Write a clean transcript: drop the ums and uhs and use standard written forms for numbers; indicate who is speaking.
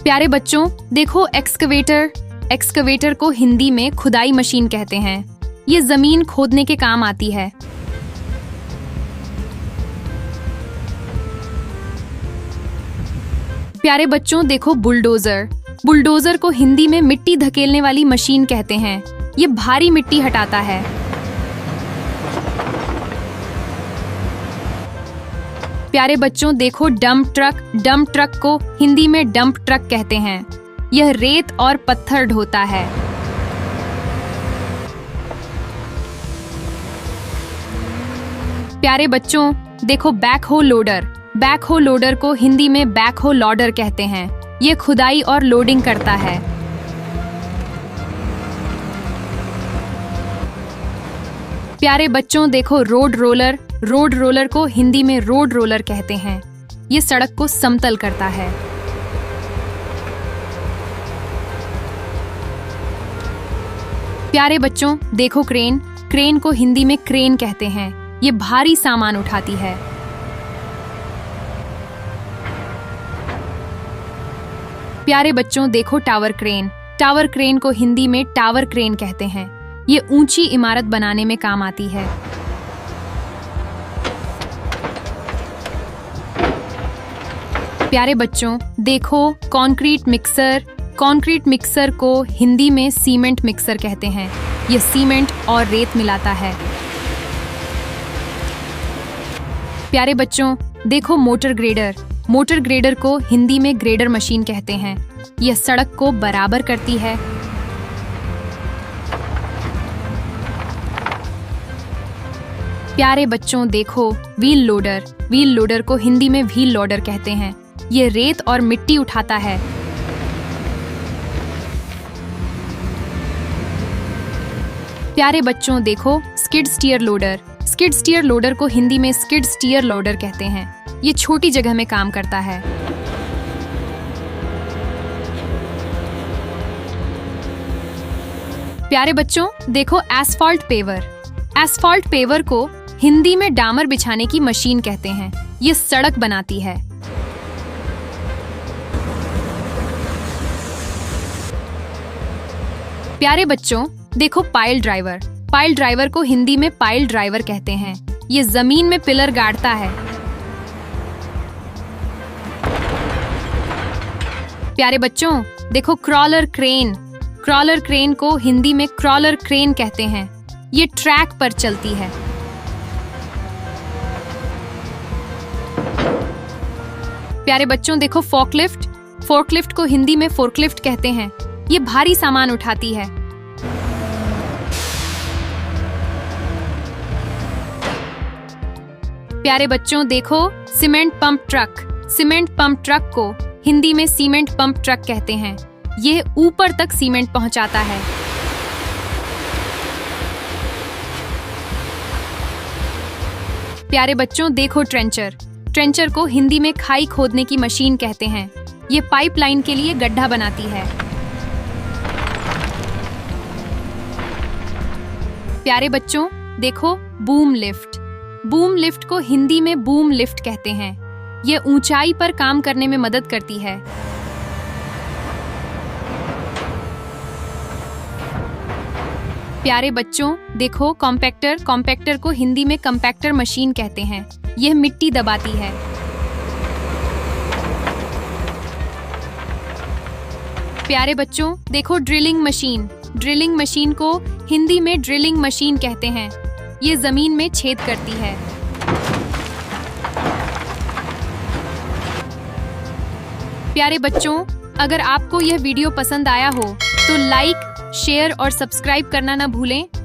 Speaker 1: प्यारे बच्चों, देखो एक्सकवेटर। एक्सकवेटर को हिंदी में खुदाई मशीन कहते हैं। ये जमीन खोदने के काम आती है। प्यारे बच्चों, देखो बुलडोजर। बुलडोजर को हिंदी में मिट्टी धकेलने वाली मशीन कहते हैं। ये भारी मिट्टी हटाता है। प्यारे बच्चों, देखो डंप ट्रक। डंप ट्रक को हिंदी में डंप ट्रक कहते हैं। यह रेत और पत्थर ढोता है। प्यारे बच्चों, देखो बैकहो लोडर। बैकहो लोडर को हिंदी में बैकहो लॉडर कहते हैं। यह खुदाई और लोडिंग करता है। प्यारे बच्चों, देखो रोड रोलर। रोड रोलर को हिंदी में रोड रोलर कहते हैं। ये सड़क को समतल करता है। प्यारे बच्चों, देखो क्रेन। क्रेन को हिंदी में क्रेन कहते हैं। ये भारी सामान उठाती है। प्यारे बच्चों, देखो टावर क्रेन। टावर क्रेन को हिंदी में टावर क्रेन कहते हैं। ये ऊंची इमारत बनाने में काम आती है। प्यारे बच्चों, देखो कंक्रीट मिक्सर। कंक्रीट मिक्सर को हिंदी में सीमेंट मिक्सर कहते हैं। ये सीमेंट और रेत मिलाता है। प्यारे बच्चों, देखो मोटर ग्रेडर। मोटर ग्रेडर को हिंदी में ग्रेडर मशीन कहते हैं। यह सड़क को बराबर करती है। प्यारे बच्चों, देखो व्हील लोडर। व्हील लोडर को हिंदी में व्हील लोडर कहते हैं। यह रेत और मिट्टी उठाता है। प्यारे बच्चों, देखो skid steer loader. Skid steer loader को हिंदी में स्किड स्टीयर लोडर कहते हैं। ये छोटी जगह में काम करता है। प्यारे बच्चों, देखो एस्फॉल्ट पेवर। एस्फॉल्ट पेवर को हिंदी में डामर बिछाने की मशीन कहते हैं। ये सड़क बनाती है। प्यारे बच्चों, देखो पाइल ड्राइवर। पाइल ड्राइवर को हिंदी में पाइल ड्राइवर कहते हैं। ये जमीन में पिलर गाड़ता है। प्यारे बच्चों, देखो क्रॉलर क्रेन। क्रॉलर क्रेन को हिंदी में क्रॉलर क्रेन कहते हैं। ये ट्रैक पर चलती है। प्यारे बच्चों, देखो फोर्कलिफ्ट। फोर्कलिफ्ट को हिंदी में फोर्कलिफ्ट कहते हैं। ये भारी सामान उठाती है। प्यारे बच्चों, देखो cement pump truck. Cement pump truck को हिंदी में सीमेंट पंप ट्रक कहते हैं। ये ऊपर तक सीमेंट पहुंचाता है। प्यारे बच्चों, देखो ट्रेंचर। ट्रेंचर को हिंदी में खाई खोदने की मशीन कहते हैं। ये पाइपलाइन के लिए गड्ढा बनाती है। प्यारे बच्चों, देखो बूम लिफ्ट। बूम लिफ्ट को हिंदी में बूम लिफ्ट कहते हैं। ये ऊंचाई पर काम करने में मदद करती है। प्यारे बच्चों, देखो कॉम्पैक्टर। कॉम्पैक्टर को हिंदी में कंपैक्टर मशीन कहते हैं। यह मिट्टी दबाती है। प्यारे बच्चों, देखो ड्रिलिंग मशीन। ड्रिलिंग मशीन को हिंदी में ड्रिलिंग मशीन कहते हैं। ये जमीन में छेद करती है। प्यारे बच्चों, अगर आपको यह वीडियो पसंद आया हो तो लाइक, शेयर और सब्सक्राइब करना ना भूलें।